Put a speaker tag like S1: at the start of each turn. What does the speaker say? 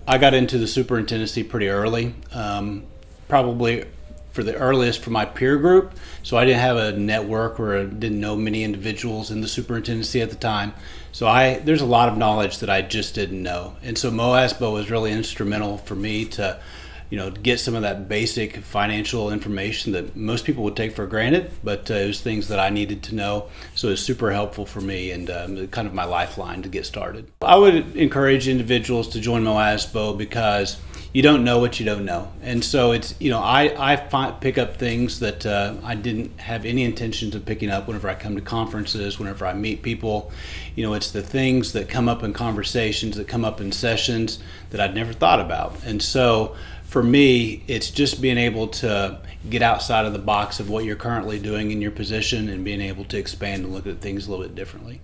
S1: I got into the superintendency pretty early, probably for the earliest for my peer group. So I didn't have a network or didn't know many individuals in the superintendency at the time. So there's a lot of knowledge that I just didn't know. And so MoASBO was really instrumental for me to, get some of that basic financial information that most people would take for granted, but it was things that I needed to know. So it was super helpful for me and kind of my lifeline to get started. I would encourage individuals to join MoASBO because you don't know what you don't know. And so it's, pick up things that I didn't have any intentions of picking up whenever I come to conferences, whenever I meet people. It's the things that come up in conversations, that come up in sessions that I'd never thought about. And so for me, it's just being able to get outside of the box of what you're currently doing in your position and being able to expand and look at things a little bit differently.